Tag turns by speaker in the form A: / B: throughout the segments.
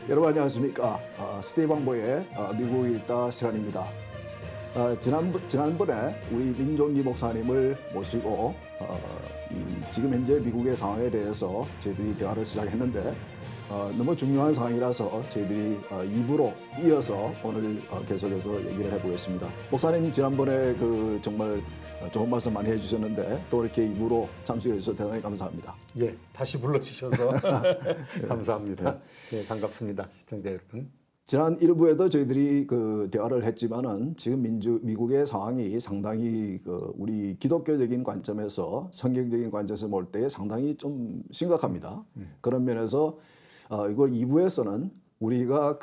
A: 여러분 안녕하십니까? 스티브 왕보의 미국 일다 시간입니다. 지난번에 우리 민종기 목사님을 모시고 지금 현재 미국의 상황에 대해서 저희들이 대화를 시작했는데 너무 중요한 상황이라서 저희들이 2부로 이어서 오늘 계속해서 얘기를 해보겠습니다. 목사님 지난번에 정말 좋은 말씀 많이 해주셨는데 또 이렇게 2부로 참석해 주셔서 대단히 감사합니다.
B: 예, 다시 불러주셔서 감사합니다. 네, 반갑습니다, 시청자 여러분.
A: 지난 1부에도 저희들이 대화를 했지만은 지금 미국의 상황이 상당히 우리 기독교적인 관점에서 성경적인 관점에서 볼 때 상당히 좀 심각합니다. 그런 면에서 이걸 2부에서는 우리가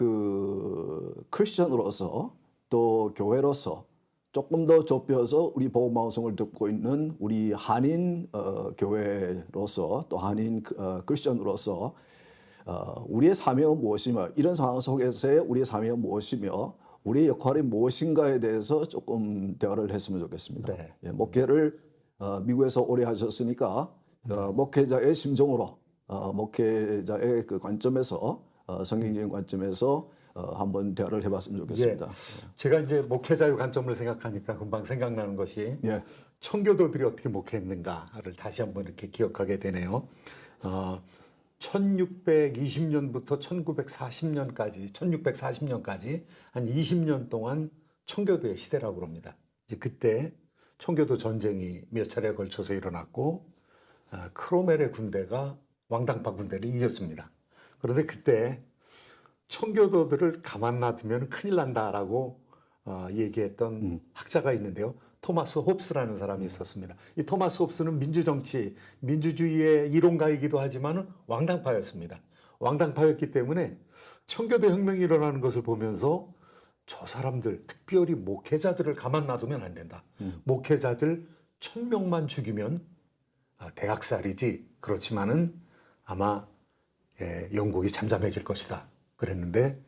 A: 크리스천으로서 또 교회로서 조금 더 좁혀서 우리 복음 방송을 듣고 있는 우리 한인 교회로서 또 한인 크리스천으로서 우리의 사명은 무엇이며 이런 상황 속에서의 우리의 사명은 무엇이며 우리의 역할이 무엇인가에 대해서 조금 대화를 했으면 좋겠습니다.
B: 네.
A: 예, 목회를 미국에서 오래 하셨으니까 목회자의 심정으로 목회자의 그 관점에서 성경적인 관점에서 한번 대화를 해봤으면 좋겠습니다.
B: 예, 제가 이제 목회자의 관점을 생각하니까 금방 생각나는 것이
A: 예.
B: 청교도들이 어떻게 목회했는가를 다시 한번 이렇게 기억하게 되네요. 1620년부터 1640년까지 한 20년 동안 청교도의 시대라고 합니다. 이제 그때 청교도 전쟁이 몇 차례에 걸쳐서 일어났고 크로멜의 군대가 왕당파 군대를 이겼습니다. 그런데 그때 청교도들을 가만 놔두면 큰일 난다라고 얘기했던 학자가 있는데요. 토마스 홉스라는 사람이 있었습니다. 이 토마스 홉스는 민주정치, 민주주의의 이론가이기도 하지만 왕당파였습니다. 왕당파였기 때문에 청교도 혁명이 일어나는 것을 보면서 저 사람들, 특별히 목회자들을 가만 놔두면 안 된다. 목회자들 1000명만 죽이면 대학살이지. 그렇지만은 아마 영국이 잠잠해질 것이다. 그랬는데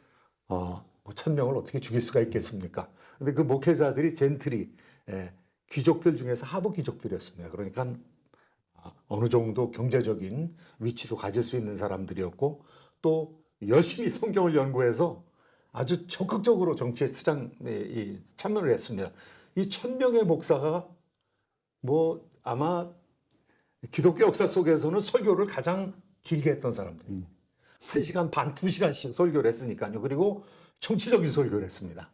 B: 1000명을 어떻게 죽일 수가 있겠습니까? 근데 그 목회자들이 젠틀이 귀족들 중에서 하부 귀족들이었습니다. 그러니까 어느 정도 경제적인 위치도 가질 수 있는 사람들이었고 또 열심히 성경을 연구해서 아주 적극적으로 정치에 참여를 했습니다. 이 1000명의 목사가 아마 기독교 역사 속에서는 설교를 가장 길게 했던 사람들입니다. 1시간 반, 2시간씩 설교를 했으니까요. 그리고 정치적인 설교를 했습니다.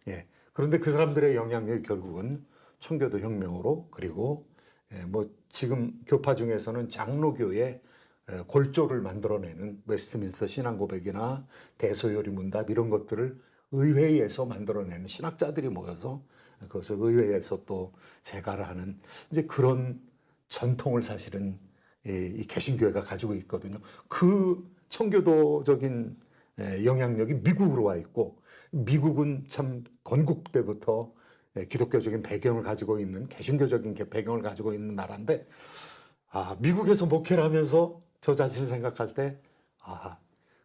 B: 예. 그런데 그 사람들의 영향력이 결국은 청교도 혁명으로 그리고 지금 교파 중에서는 장로교의 골조를 만들어내는 웨스트민스터 신앙고백이나 대소요리 문답 이런 것들을 의회에서 만들어내는 신학자들이 모여서 그것을 의회에서 또 재가를 하는 이제 그런 전통을 사실은 이 개신교회가 가지고 있거든요. 그 청교도적인 영향력이 미국으로 와 있고 미국은 참 건국 때부터 기독교적인 배경을 가지고 있는 개신교적인 배경을 가지고 있는 나라인데 미국에서 목회를 하면서 저 자신을 생각할 때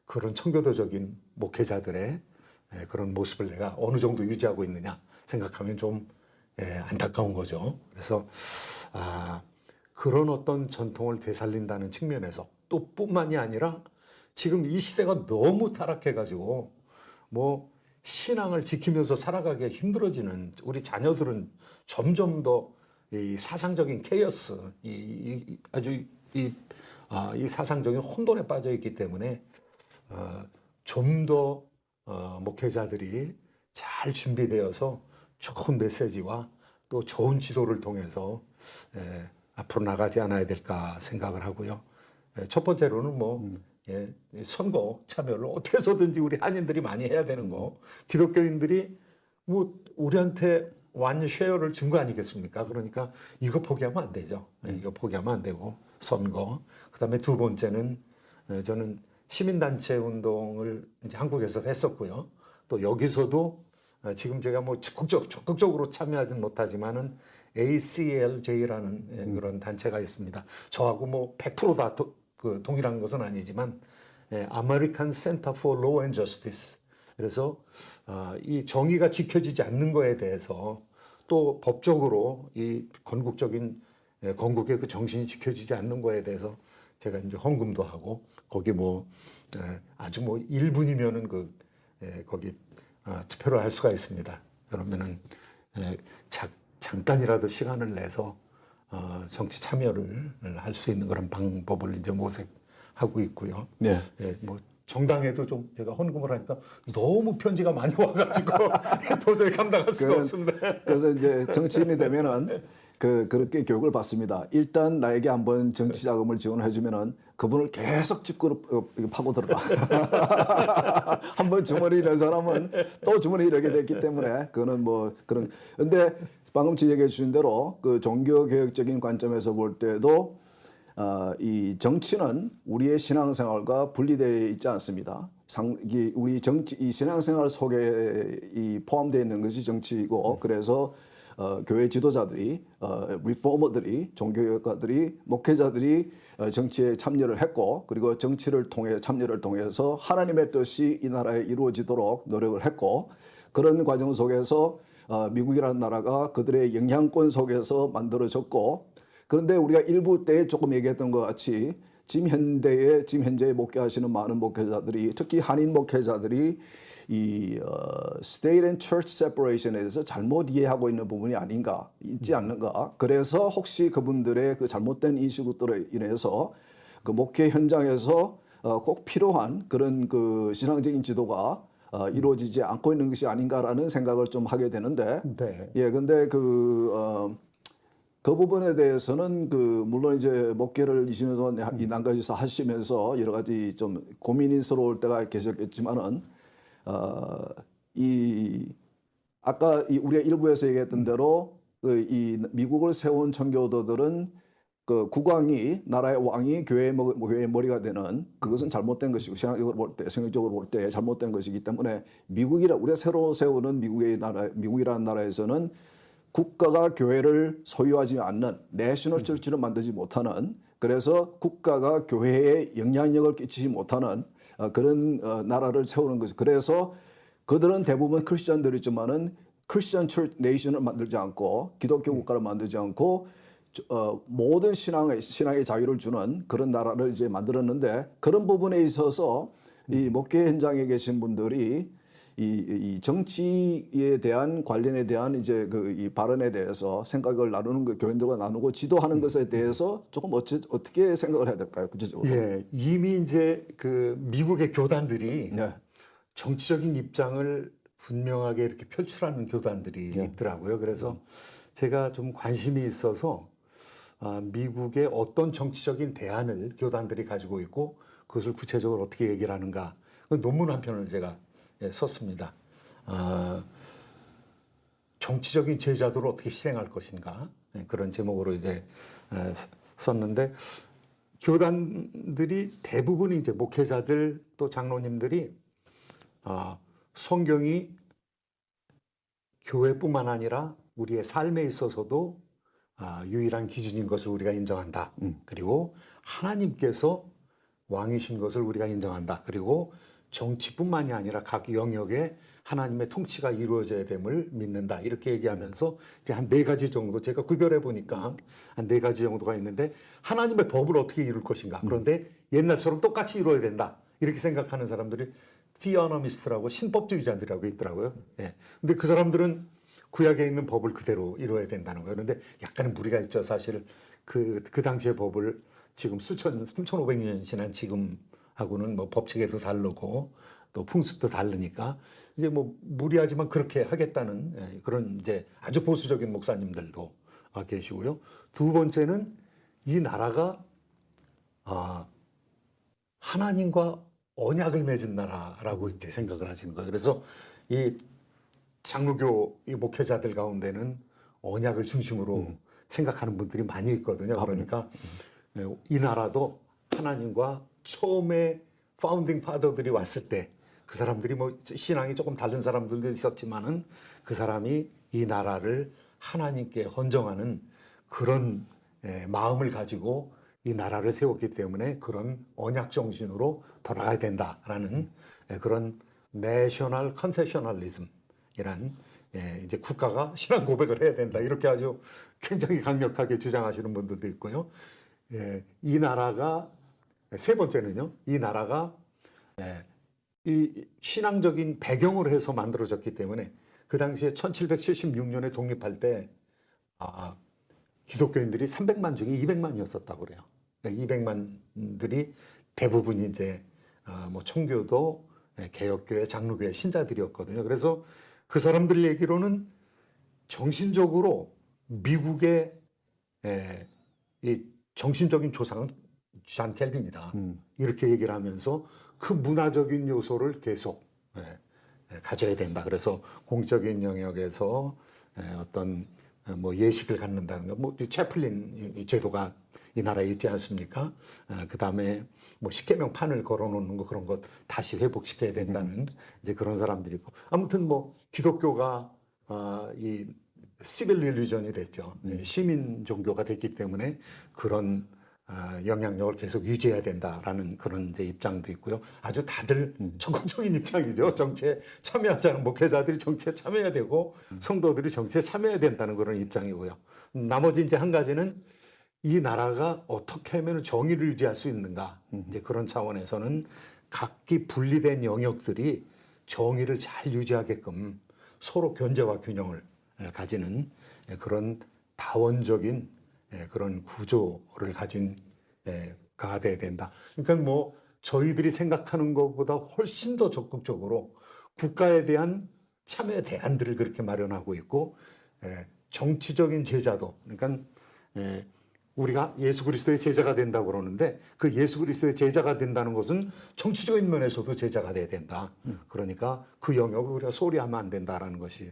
B: 그런 청교도적인 목회자들의 그런 모습을 내가 어느 정도 유지하고 있느냐 생각하면 좀 안타까운 거죠. 그래서 그런 어떤 전통을 되살린다는 측면에서 또 뿐만이 아니라 지금 이 시대가 너무 타락해가지고 신앙을 지키면서 살아가기 힘들어지는 우리 자녀들은 점점 더 이 사상적인 케이오스, 이 사상적인 혼돈에 빠져 있기 때문에 좀 더 목회자들이 잘 준비되어서 좋은 메시지와 또 좋은 지도를 통해서 앞으로 나가지 않아야 될까 생각을 하고요. 첫 번째로는 선거 참여를 어떻게 해서든지 우리 한인들이 많이 해야 되는 거. 기독교인들이 우리한테 완 쉐어를 준 거 아니겠습니까? 그러니까 이거 포기하면 안 되죠. 이거 포기하면 안 되고 선거. 그다음에 두 번째는 저는 시민단체 운동을 이제 한국에서 했었고요. 또 여기서도 지금 제가 적극적으로 참여하지는 못하지만은 ACLJ라는 그런 단체가 있습니다. 저하고 100% 다 동일한 것은 아니지만 American Center for Law and Justice. 그래서 이 정의가 지켜지지 않는 거에 대해서 또 법적으로 이 건국의 그 정신이 지켜지지 않는 거에 대해서 제가 이제 헌금도 하고 거기 뭐 아주 뭐 1분이면은 거기 투표를 할 수가 있습니다. 그러면은 잠깐이라도 시간을 내서 정치 참여를 할 수 있는 그런 방법을 이제 모색하고 있고요.
A: 네.
B: 뭐 정당에도 좀 제가 헌금을 하니까 너무 편지가 많이 와가지고 도저히 감당할 수가 없습니다.
A: 그래서 이제 정치인이 되면은 그렇게 교육을 받습니다. 일단 나에게 한번 정치 자금을 지원해 주면은 그분을 계속 짚고 파고들어라. 한번 주머니 낸 사람은 또 주머니 이렇게 됐기 때문에 그거는 뭐 그런. 근데 방금 지적해 주신 대로 그 종교 개혁적인 관점에서 볼 때도 이 정치는 우리의 신앙생활과 분리되어 있지 않습니다. 우리 이 신앙생활 속에 포함되어 있는 것이 정치이고, 그래서 교회 지도자들이, 리포머들이, 종교개혁가들이, 목회자들이 정치에 참여를 했고, 그리고 참여를 통해서 하나님의 뜻이 이 나라에 이루어지도록 노력을 했고, 그런 과정 속에서 미국이라는 나라가 그들의 영향권 속에서 만들어졌고, 그런데 우리가 일부 때 조금 얘기했던 것 같이 지금 현재에 목회하시는 많은 목회자들이, 특히 한인 목회자들이 이 state and church separation에 대해서 잘못 이해하고 있는 부분이 아닌가, 있지 않는가. 그래서 혹시 그분들의 그 잘못된 인식으로 인해서 그 목회 현장에서 꼭 필요한 그런 그 신앙적인 지도가 이루어지지 않고 있는 것이 아닌가라는 생각을 좀 하게 되는데,
B: 네.
A: 예, 근데 그 부분에 대해서는 물론 이제 목회를 20년 동안 이 난가지에서 하시면서 여러 가지 좀 고민스러울 때가 계셨겠지만은 아까 우리가 일부에서 얘기했던 대로 이 미국을 세운 청교도들은 그 국왕이, 나라의 왕이 교회의 머리가 되는, 그것은 잘못된 것이고, 신앙적으로 볼 때, 성경적으로 볼 때 잘못된 것이기 때문에 우리가 새로 세우는 미국이라는 나라에서는 국가가 교회를 소유하지 않는, 내셔널 철치를 만들지 못하는, 그래서 국가가 교회에 영향력을 끼치지 못하는 그런 나라를 세우는 것이. 그래서 그들은 대부분 크리스천들이지만은 크리스천 철 네이션을 만들지 않고, 기독교 국가를 만들지 않고 모든 신앙의 자유를 주는 그런 나라를 이제 만들었는데, 그런 부분에 있어서 이 목회 현장에 계신 분들이 이 정치에 대한 관련에 대한 이제 이 발언에 대해서 생각을 나누는 거, 교인들과 나누고 지도하는 것에 대해서 조금 어떻게 생각을 해야 될까요, 구체적으로?
B: 예, 이미 이제 그 미국의 교단들이
A: 네.
B: 정치적인 입장을 분명하게 이렇게 표출하는 교단들이 있더라고요. 그래서 제가 좀 관심이 있어서 미국의 어떤 정치적인 대안을 교단들이 가지고 있고 그것을 구체적으로 어떻게 얘기를 하는가, 논문 한 편을 제가 썼습니다. 정치적인 제자도를 어떻게 실행할 것인가, 그런 제목으로 이제 썼는데, 교단들이 대부분 이제 목회자들 또 장로님들이 성경이 교회뿐만 아니라 우리의 삶에 있어서도 유일한 기준인 것을 우리가 인정한다. 그리고 하나님께서 왕이신 것을 우리가 인정한다. 그리고 정치뿐만이 아니라 각 영역에 하나님의 통치가 이루어져야 됨을 믿는다. 이렇게 얘기하면서 이제 한 4가지 정도, 제가 구별해 보니까 한 4가지 정도가 있는데, 하나님의 법을 어떻게 이룰 것인가. 그런데 옛날처럼 똑같이 이루어야 된다. 이렇게 생각하는 사람들이 티어너미스트라고 신법주의자들이라고 있더라고요. 예. 근데 그 사람들은 구약에 있는 법을 그대로 이루어야 된다는 거예요. 그런데 약간의 무리가 있죠. 사실 그 당시의 법을 지금 3,500년 지난 지금하고는 뭐 법칙에도 다르고 또 풍습도 다르니까 이제 뭐 무리하지만 그렇게 하겠다는 그런 이제 아주 보수적인 목사님들도 계시고요. 두 번째는 이 나라가 하나님과 언약을 맺은 나라라고 이제 생각을 하시는 거예요. 그래서 이 장로교 이 목회자들 가운데는 언약을 중심으로 생각하는 분들이 많이 있거든요. 그러니까 이 나라도 하나님과 처음에 파운딩 파더들이 왔을 때 그 사람들이 뭐 신앙이 조금 다른 사람들도 있었지만은 그 사람이 이 나라를 하나님께 헌정하는 그런 마음을 가지고 이 나라를 세웠기 때문에 그런 언약 정신으로 돌아가야 된다라는 그런 내셔널 컨페셔널리즘이란 이제 국가가 신앙 고백을 해야 된다, 이렇게 아주 굉장히 강력하게 주장하시는 분들도 있고요. 이 나라가 세 번째는요, 이 나라가 이 신앙적인 배경으로 해서 만들어졌기 때문에 그 당시에 1776년에 독립할 때 기독교인들이 300만 중에 200만이었었다고 그래요. 그러니까 200만들이 대부분이 이제 뭐 청교도, 개혁교회, 장로교회 신자들이었거든요. 그래서 그 사람들 얘기로는 정신적으로 미국의 이 정신적인 조상은 잔 켈빈이다. 이렇게 얘기를 하면서 그 문화적인 요소를 계속 가져야 된다. 그래서 공적인 영역에서 어떤 뭐 예식을 갖는다는 거, 뭐 채플린 제도가 이 나라에 있지 않습니까? 그 다음에 뭐 십계명 판을 걸어놓는 거 그런 것 다시 회복시켜야 된다는 이제 그런 사람들이고, 아무튼 뭐 기독교가 이 시빌 릴리전이 됐죠. 시민 종교가 됐기 때문에 그런 영향력을 계속 유지해야 된다라는 그런 이제 입장도 있고요. 아주 다들 적극적인 입장이죠. 정치에 참여하자는 목회자들이 정치에 참여해야 되고 성도들이 정치에 참여해야 된다는 그런 입장이고요. 나머지 이제 한 가지는 이 나라가 어떻게 하면 정의를 유지할 수 있는가, 이제 그런 차원에서는 각기 분리된 영역들이 정의를 잘 유지하게끔 서로 견제와 균형을 가지는 그런 다원적인 그런 구조를 가진 가야 된다. 그러니까 뭐 저희들이 생각하는 것보다 훨씬 더 적극적으로 국가에 대한 참여 대안들을 그렇게 마련하고 있고, 정치적인 제자도, 그러니까 우리가 예수 그리스도의 제자가 된다고 그러는데 그 예수 그리스도의 제자가 된다는 것은 정치적인 면에서도 제자가 돼야 된다. 그러니까 그 영역을 우리가 소홀히 하면 안 된다라는 것이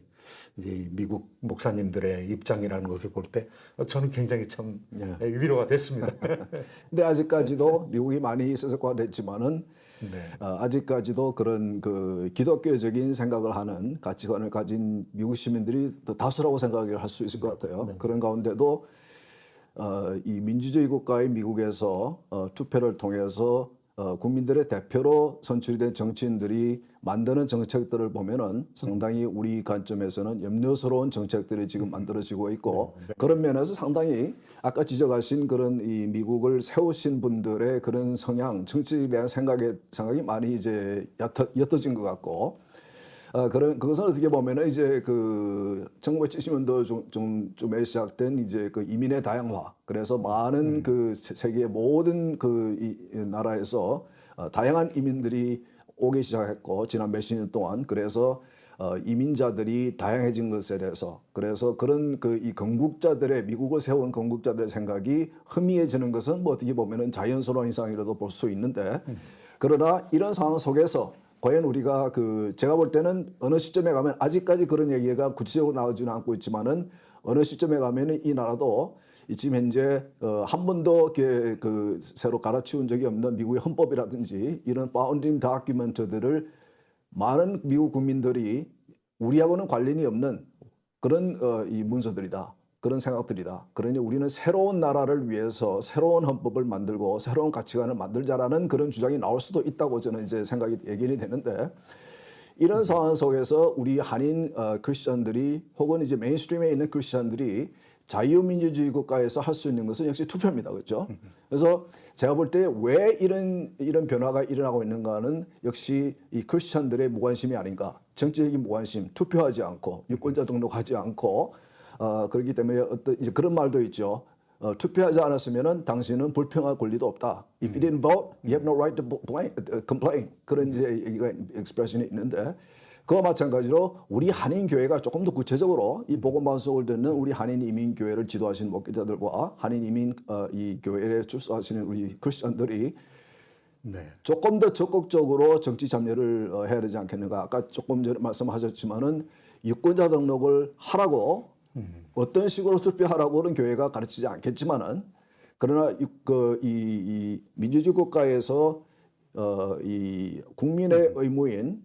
B: 이제 미국 목사님들의 입장이라는 것을 볼 때 저는 굉장히 참 위로가 됐습니다.
A: 근데 아직까지도 미국이 많이 세속화됐지만은 아직까지도 그런 그 기독교적인 생각을 하는 가치관을 가진 미국 시민들이 더 다수라고 생각을 할 수 있을 것 같아요. 그런 가운데도 이 민주주의 국가의 미국에서 투표를 통해서 국민들의 대표로 선출이 된 정치인들이 만드는 정책들을 보면은 상당히 우리 관점에서는 염려스러운 정책들이 지금 만들어지고 있고, 그런 면에서 상당히 아까 지적하신 그런 이 미국을 세우신 분들의 그런 성향, 정치에 대한 생각이 많이 이제 옅어진 것 같고, 그것은 어떻게 보면은 이제 그 1970년도 쯤에 시작된 이제 그 이민의 다양화. 그래서 많은 그 세계의 모든 그 이 나라에서 다양한 이민들이 오기 시작했고, 지난 몇십 년 동안. 그래서 이민자들이 다양해진 것에 대해서, 그래서 그런 그 이 건국자들의, 미국을 세운 건국자들의 생각이 흐미해지는 것은 뭐 어떻게 보면은 자연스러운 현상이라도 볼 수 있는데, 그러나 이런 상황 속에서 과연 우리가 제가 볼 때는 어느 시점에 가면, 아직까지 그런 얘기가 구체적으로 나오지는 않고 있지만은 어느 시점에 가면은 이 나라도 지금 현재 한 번도 새로 갈아치운 적이 없는 미국의 헌법이라든지 이런 파운딩 다큐멘트들을 많은 미국 국민들이 우리하고는 관련이 없는 그런 이 문서들이다. 그런 생각들이다. 그러니 우리는 새로운 나라를 위해서 새로운 헌법을 만들고 새로운 가치관을 만들자라는 그런 주장이 나올 수도 있다고 저는 이제 생각이 예견이 되는데, 이런 상황 속에서 우리 한인 크리스천들이 혹은 이제 메인스트림에 있는 크리스천들이 자유민주주의 국가에서 할 수 있는 것은 역시 투표입니다. 그렇죠? 그래서 제가 볼 때 왜 이런 변화가 일어나고 있는가는 역시 이 크리스천들의 무관심이 아닌가. 정치적인 무관심, 투표하지 않고 유권자 등록하지 않고, 그렇기 때문에 이제 그런 말도 있죠. 투표하지 않았으면은 당신은 불평할 권리도 없다. If you didn't vote, you have no right to complain. 그런 이제 얘기가 expression이 있는데, 그와 마찬가지로 우리 한인 교회가 조금 더 구체적으로 이 복음 방송을 듣는 우리 한인 이민 교회를 지도하시는 목회자들과 한인 이민 이 교회에 출석하시는 우리 크리스천들이 조금 더 적극적으로 정치 참여를 해야 되지 않겠는가. 아까 조금 전에 말씀하셨지만은 유권자 등록을 하라고 어떤 식으로 투표하라고는 교회가 가르치지 않겠지만은, 그러나 이 민주주의 국가에서 이 국민의 의무인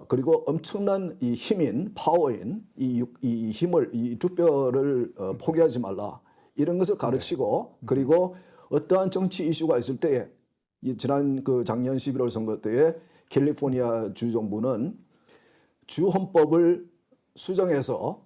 A: 그리고 엄청난 이 힘인 파워인 이 힘을, 이 투표를 포기하지 말라, 이런 것을 가르치고, 그리고 어떠한 정치 이슈가 있을 때에 지난 작년 11월 선거 때에 캘리포니아 주 정부는 주 헌법을 수정해서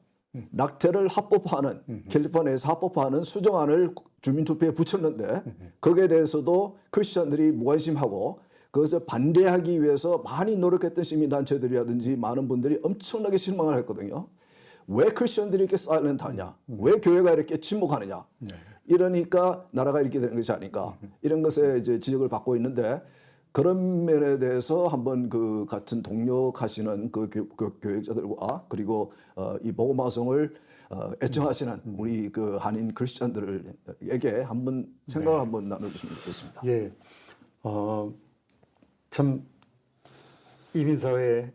A: 낙태를 합법화하는 캘리포니아에서 합법화하는 수정안을 주민투표에 붙였는데 거기에 대해서도 크리스천들이 무관심하고 그것을 반대하기 위해서 많이 노력했던 시민단체들이라든지 많은 분들이 엄청나게 실망을 했거든요. 왜 크리스천들이 이렇게 사일런트하냐? 왜 교회가 이렇게 침묵하느냐? 이러니까 나라가 이렇게 되는 것이 아닌가? 이런 것에 이제 지적을 받고 있는데 그런 면에 대해서 한번 그 같은 동력하시는 그 교육자들과 그리고 이 복음화성을 애청하시는 우리 그 한인 크리스천들에게 한번 생각을 한번 나눠주시면 좋겠습니다.
B: 예, 참 이민사회에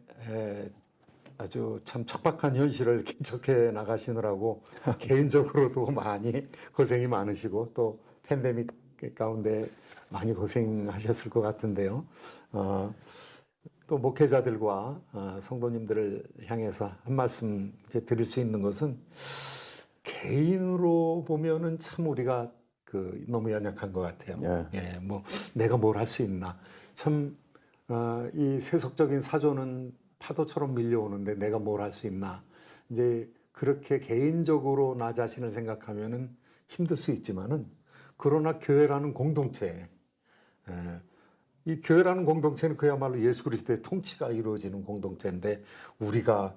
B: 아주 참 척박한 현실을 개척해 나가시느라고 개인적으로도 많이 고생이 많으시고 또 팬데믹 가운데 많이 고생하셨을 것 같은데요. 또 목회자들과 성도님들을 향해서 한 말씀 이제 드릴 수 있는 것은 개인으로 보면은 참 우리가 그 너무 연약한 것 같아요. 예, 뭐 내가 뭘 할 수 있나. 참 이 세속적인 사조는 파도처럼 밀려오는데 내가 뭘 할 수 있나. 이제 그렇게 개인적으로 나 자신을 생각하면은 힘들 수 있지만은 그러나 교회라는 공동체, 이 교회라는 공동체는 그야말로 예수 그리스도의 통치가 이루어지는 공동체인데 우리가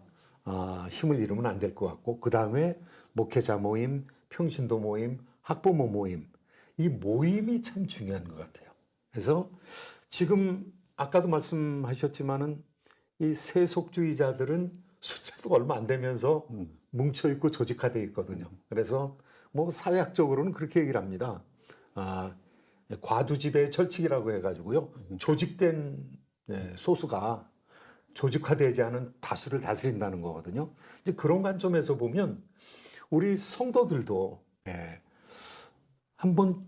B: 힘을 잃으면 안 될 것 같고 그 다음에 목회자 모임, 평신도 모임, 학부모 모임 이 모임이 참 중요한 것 같아요. 그래서 지금 아까도 말씀하셨지만은 이 세속주의자들은 숫자도 얼마 안 되면서 뭉쳐 있고 조직화되어 있거든요. 그래서 뭐 사회학적으로는 그렇게 얘기를 합니다. 과두지배의 철칙이라고 해가지고요. 조직된 소수가 조직화되지 않은 다수를 다스린다는 거거든요. 이제 그런 관점에서 보면 우리 성도들도 한번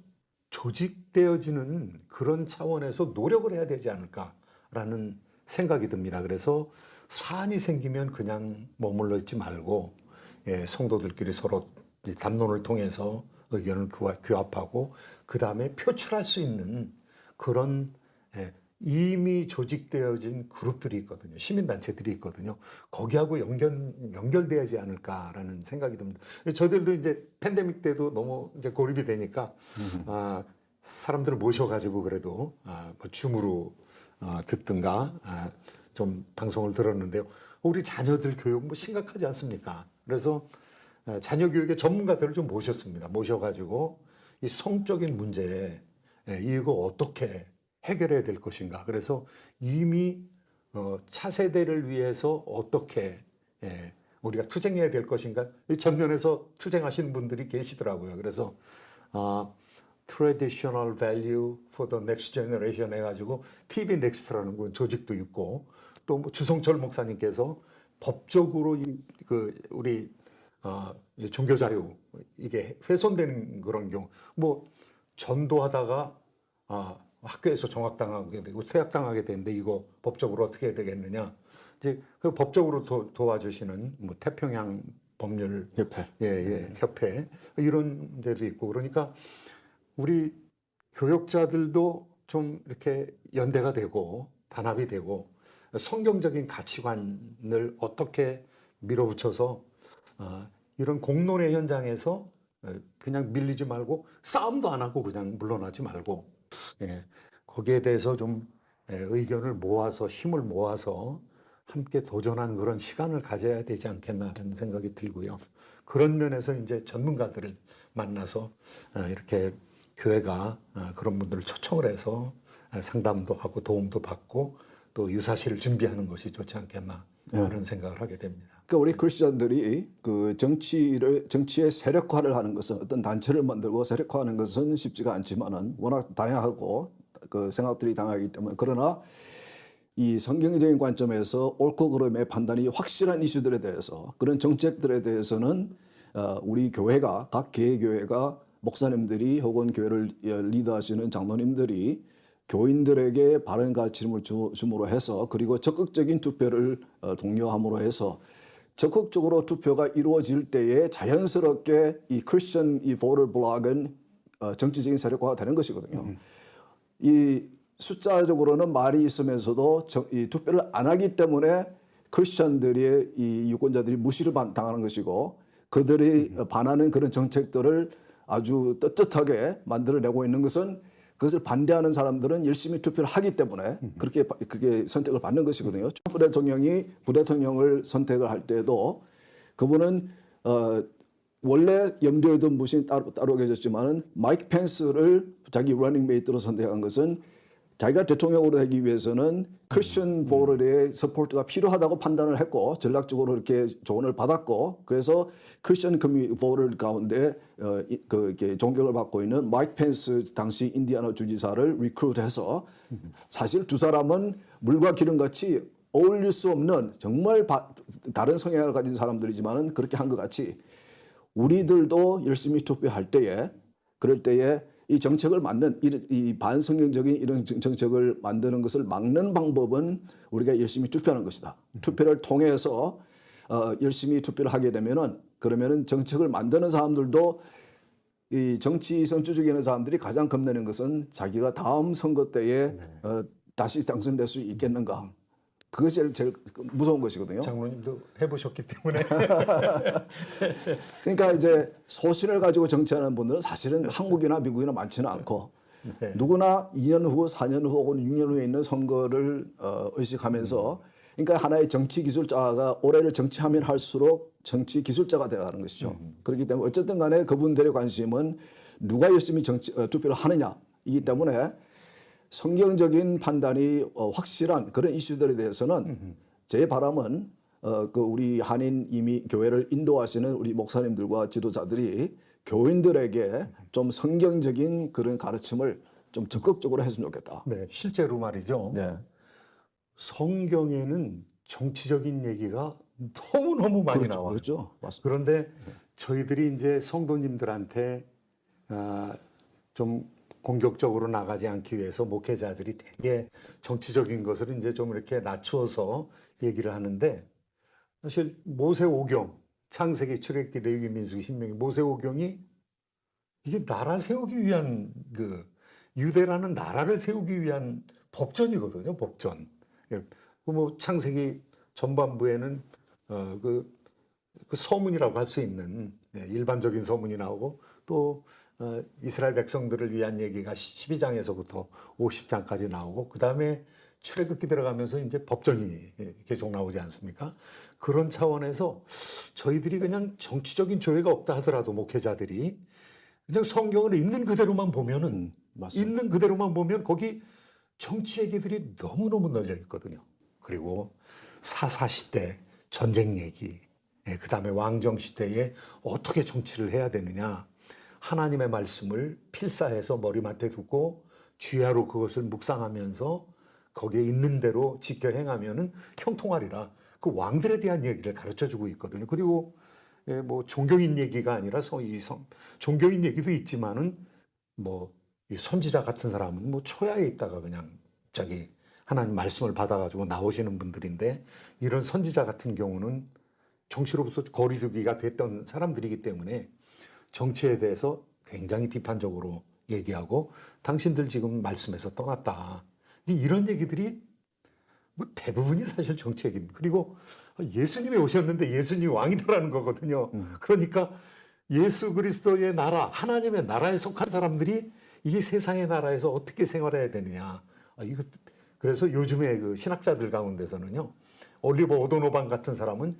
B: 조직되어지는 그런 차원에서 노력을 해야 되지 않을까라는 생각이 듭니다. 그래서 사안이 생기면 그냥 머물러 있지 말고 성도들끼리 서로 담론을 통해서 의견을 규합하고 그 다음에 표출할 수 있는 그런 이미 조직되어진 그룹들이 있거든요. 시민단체들이 있거든요. 거기하고 연결되지 않을까라는 생각이 듭니다. 저들도 이제 팬데믹 때도 너무 이제 고립이 되니까 사람들을 모셔가지고 그래도 뭐 줌으로 듣든가 좀 방송을 들었는데요. 우리 자녀들 교육 뭐 심각하지 않습니까? 그래서 자녀 교육의 전문가들을 좀 모셨습니다. 모셔가지고 이 성적인 문제 이거 어떻게 해결해야 될 것인가. 그래서 이미 차세대를 위해서 어떻게 우리가 투쟁해야 될 것인가. 전면에서 투쟁하시는 분들이 계시더라고요. 그래서 Traditional Value for the Next Generation 해가지고 TV Next라는 그 조직도 있고 또 뭐 주성철 목사님께서 법적으로 우리 종교 자유 이게 훼손되는 그런 경우 뭐 전도하다가 학교에서 정학당하게 되고 퇴학당하게 되는데 이거 법적으로 어떻게 해야 되겠느냐. 이제 그 법적으로 도와주시는 뭐 태평양 법률
A: 협회,
B: 협회 이런 데도 있고 그러니까 우리 교역자들도 좀 이렇게 연대가 되고 단합이 되고 성경적인 가치관을 어떻게 밀어붙여서 이런 공론의 현장에서 그냥 밀리지 말고 싸움도 안 하고 그냥 물러나지 말고 거기에 대해서 좀 의견을 모아서 힘을 모아서 함께 도전하는 그런 시간을 가져야 되지 않겠나라는 생각이 들고요. 그런 면에서 이제 전문가들을 만나서 이렇게 교회가 그런 분들을 초청을 해서 상담도 하고 도움도 받고 또 유사시를 준비하는 것이 좋지 않겠나 그런 생각을 하게 됩니다.
A: 그러니까 우리 크리스천들이 그 정치의 세력화를 하는 것은 어떤 단체를 만들고 세력화하는 것은 쉽지가 않지만은 워낙 다양하고 그 생각들이 다양하기 때문에 그러나 이 성경적인 관점에서 옳고 그름의 판단이 확실한 이슈들에 대해서 그런 정책들에 대해서는 우리 교회가 각 개교회가 목사님들이 혹은 교회를 리드하시는 장로님들이 교인들에게 바른 가르침을 줌으로 해서 그리고 적극적인 투표를 독려함으로 해서 적극적으로 투표가 이루어질 때에 자연스럽게 이 크리스천 이 보터 블록은 정치적인 세력화가 되는 것이거든요. 이 숫자적으로는 말이 있으면서도 이 투표를 안 하기 때문에 크리스천들의 이 유권자들이 무시를 당하는 것이고 그들이 반하는 그런 정책들을 아주 떳떳하게 만들어내고 있는 것은 그것을 반대하는 사람들은 열심히 투표를 하기 때문에 그렇게 선택을 받는 것이거든요. 트럼프 부대통령을 선택을 할 때도 그분은 원래 염두에 둔 분이 따로 계셨지만은 마이크 펜스를 자기 러닝메이트로 선택한 것은 자기가 대통령으로 되기 위해서는 크리스천 보러의 서포트가 필요하다고 판단을 했고 전략적으로 이렇게 조언을 받았고 그래서 크리스천 보러 가운데 이렇게 존경을 받고 있는 마이크 펜스 당시 인디애나 주지사를 리크루트해서 사실 두 사람은 물과 기름 같이 어울릴 수 없는 정말 다른 성향을 가진 사람들이지만은 그렇게 한 것 같이 우리들도 열심히 투표할 때에 그럴 때에 이 정책을 맞는 이 반성경적인 이런 정책을 만드는 것을 막는 방법은 우리가 열심히 투표하는 것이다. 투표를 통해서 열심히 투표를 하게 되면은 그러면은 정책을 만드는 사람들도 이 정치 선출적인 사람들이 가장 겁내는 것은 자기가 다음 선거 때에 다시 당선될 수 있겠는가. 그것이 제일 무서운 것이거든요.
B: 장로님도 해보셨기 때문에.
A: 그러니까 이제 소신을 가지고 정치하는 분들은 사실은 한국이나 미국이나 많지는 않고
B: 네.
A: 누구나 2년 후, 4년 후 혹은 6년 후에 있는 선거를 의식하면서 그러니까 하나의 정치 기술자가 올해를 정치하면 할수록 정치 기술자가 되어가는 것이죠. 그렇기 때문에 어쨌든 간에 그분들의 관심은 누가 열심히 투표를 하느냐이기 때문에 성경적인 판단이 확실한 그런 이슈들에 대해서는 제 바람은 그 우리 한인 이미 교회를 인도하시는 우리 목사님들과 지도자들이 교인들에게 좀 성경적인 그런 가르침을 좀 적극적으로 했으면 좋겠다.
B: 네, 실제로 말이죠.
A: 네.
B: 성경에는 정치적인 얘기가 너무너무 많이
A: 그렇죠.
B: 나와요.
A: 그렇죠. 맞습니다.
B: 그런데 저희들이 이제 성도님들한테 좀 공격적으로 나가지 않기 위해서 목회자들이 되게 정치적인 것을 이제 좀 이렇게 낮추어서 얘기를 하는데 사실 모세오경, 창세기, 출애굽기, 레위기, 민수기, 신명기, 모세오경이 이게 나라 세우기 위한 유대라는 나라를 세우기 위한 법전이거든요. 법전. 예, 뭐 창세기 전반부에는 그 서문이라고 할 수 있는 일반적인 서문이 나오고 또 이스라엘 백성들을 위한 얘기가 12장에서부터 50장까지 나오고 그 다음에 출애굽기 들어가면서 이제 법전이 계속 나오지 않습니까? 그런 차원에서 저희들이 그냥 정치적인 조회가 없다 하더라도 목회자들이 그냥 성경을 있는 그대로만 보면은
A: 맞습니다.
B: 있는 그대로만 보면 거기 정치 얘기들이 너무너무 널려 있거든요. 그리고 사사시대 전쟁 얘기, 그 다음에 왕정시대에 어떻게 정치를 해야 되느냐 하나님의 말씀을 필사해서 머리맡에 두고 주야로 그것을 묵상하면서 거기에 있는 대로 지켜 행하면은 형통하리라. 그 왕들에 대한 얘기를 가르쳐주고 있거든요. 그리고 뭐 종교인 얘기가 아니라 종교인 얘기도 있지만은 뭐 이 선지자 같은 사람은 뭐 초야에 있다가 그냥 자기 하나님 말씀을 받아가지고 나오시는 분들인데 이런 선지자 같은 경우는 정치로부터 거리두기가 됐던 사람들이기 때문에 정치에 대해서 굉장히 비판적으로 얘기하고 당신들 지금 말씀에서 떠났다. 이런 얘기들이 뭐 대부분이 사실 정치 얘기입니다. 그리고 예수님이 오셨는데 예수님이 왕이라는 거거든요. 그러니까 예수 그리스도의 나라, 하나님의 나라에 속한 사람들이 이 세상의 나라에서 어떻게 생활해야 되느냐. 그래서 요즘에 그 신학자들 가운데서는요. 올리버 오도노반 같은 사람은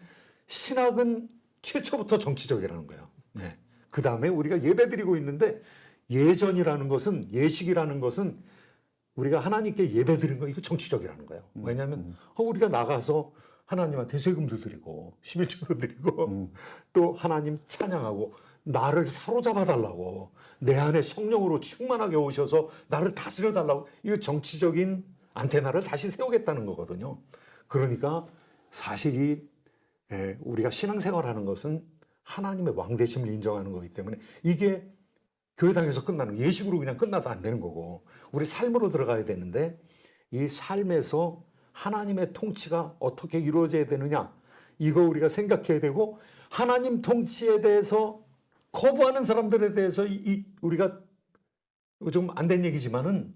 B: 신학은 최초부터 정치적이라는 거예요. 네. 그 다음에 우리가 예배드리고 있는데 예전이라는 것은 예식이라는 것은 우리가 하나님께 예배드리는 거 이거 정치적이라는 거예요. 왜냐하면 우리가 나가서 하나님한테 세금도 드리고 11조도 드리고 또 하나님 찬양하고 나를 사로잡아 달라고 내 안에 성령으로 충만하게 오셔서 나를 다스려 달라고 이거 정치적인 안테나를 다시 세우겠다는 거거든요. 그러니까 사실이 우리가 신앙생활하는 것은 하나님의 왕되심을 인정하는 거기 때문에 이게 교회당에서 끝나는 예식으로 그냥 끝나도 안 되는 거고 우리 삶으로 들어가야 되는데 이 삶에서 하나님의 통치가 어떻게 이루어져야 되느냐 이거 우리가 생각해야 되고 하나님 통치에 대해서 거부하는 사람들에 대해서 우리가 좀 안 된 얘기지만은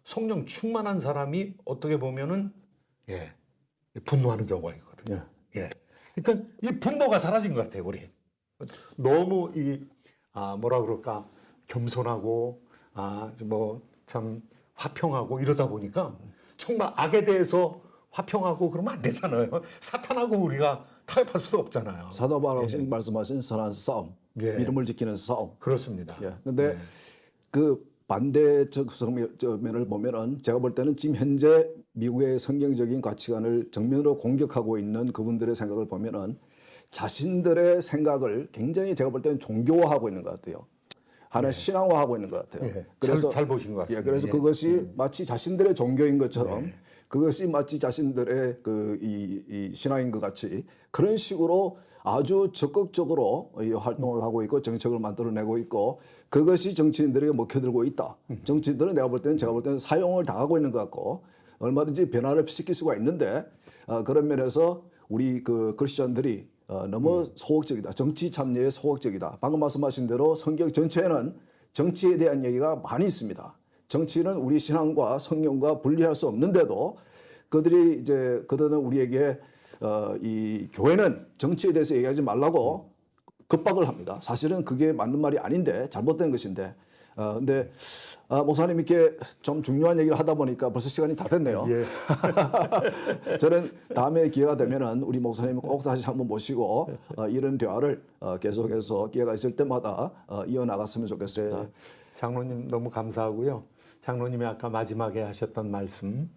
B: 성령 충만한 사람이 어떻게 보면은 분노하는 경우가 있거든요. 그러니까 이 분노가 사라진 것 같아요, 우리. 너무 뭐라 그럴까, 겸손하고, 뭐, 참, 화평하고 이러다 보니까 정말 악에 대해서 화평하고 그러면 안 되잖아요. 사탄하고 우리가 타협할 수도 없잖아요.
A: 사도 바울이 말씀하신 선한 싸움,
B: 예.
A: 믿음을 지키는 싸움.
B: 그렇습니다.
A: 예. 근데 그 반대적 면을 보면은 제가 볼 때는 지금 현재 미국의 성경적인 가치관을 정면으로 공격하고 있는 그분들의 생각을 보면은 자신들의 생각을 굉장히 제가 볼 때는 종교화하고 있는 것 같아요. 하나의 신앙화하고 있는 것 같아요.
B: 예. 잘 보신 것 같습니다.
A: 예, 그래서
B: 예.
A: 그것이 마치 자신들의 종교인 것처럼 그것이 마치 자신들의 이 신앙인 것 같이 그런 식으로 아주 적극적으로 이 활동을 하고 있고 정책을 만들어내고 있고 그것이 정치인들에게 먹혀들고 있다. 정치인들은 제가 볼 때는 사용을 당하고 있는 것 같고 얼마든지 변화를 시킬 수가 있는데 그런 면에서 우리 그 크리스천들이 너무 소극적이다. 정치 참여에 소극적이다. 방금 말씀하신 대로 성경 전체에는 정치에 대한 얘기가 많이 있습니다. 정치는 우리 신앙과 성령과 분리할 수 없는데도 그들은 우리에게 이 교회는 정치에 대해서 얘기하지 말라고 급박을 합니다. 사실은 그게 맞는 말이 아닌데 잘못된 것인데 근데 목사님 이렇게 좀 중요한 얘기를 하다 보니까 벌써 시간이 다 됐네요.
B: 예.
A: 저는 다음에 기회가 되면은 우리 목사님 꼭 다시 한번 모시고 이런 대화를 계속해서 기회가 있을 때마다 이어나갔으면 좋겠습니다.
B: 네. 장로님 너무 감사하고요. 장로님이 아까 마지막에 하셨던 말씀,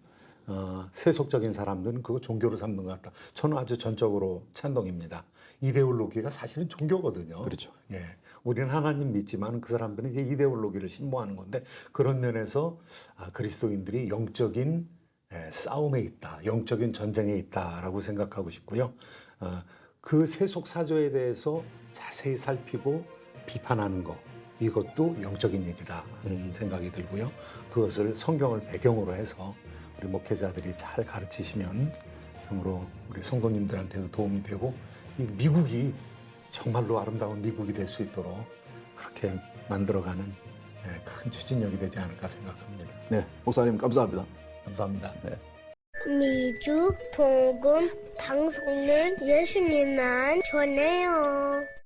B: 세속적인 사람들은 그거 종교로 삼는 것 같다. 저는 아주 전적으로 찬동입니다. 이데올로기가 사실은 종교거든요.
A: 그렇죠.
B: 예. 우리는 하나님 믿지만 그 사람들은 이제 이데올로기를 신봉하는 건데 그런 면에서 그리스도인들이 영적인 싸움에 있다, 영적인 전쟁에 있다라고 생각하고 싶고요. 그 세속 사조에 대해서 자세히 살피고 비판하는 것 이것도 영적인 얘기다 하는 생각이 들고요. 그것을 성경을 배경으로 해서 우리 목회자들이 잘 가르치시면 참으로 우리 성도님들한테도 도움이 되고 이 미국이 정말로 아름다운 미국이 될 수 있도록 그렇게 만들어가는 큰 추진력이 되지 않을까 생각합니다.
A: 네, 목사님 감사합니다.
B: 감사합니다.
A: 네.
C: 미주 복음 방송은 예수님만 전해요.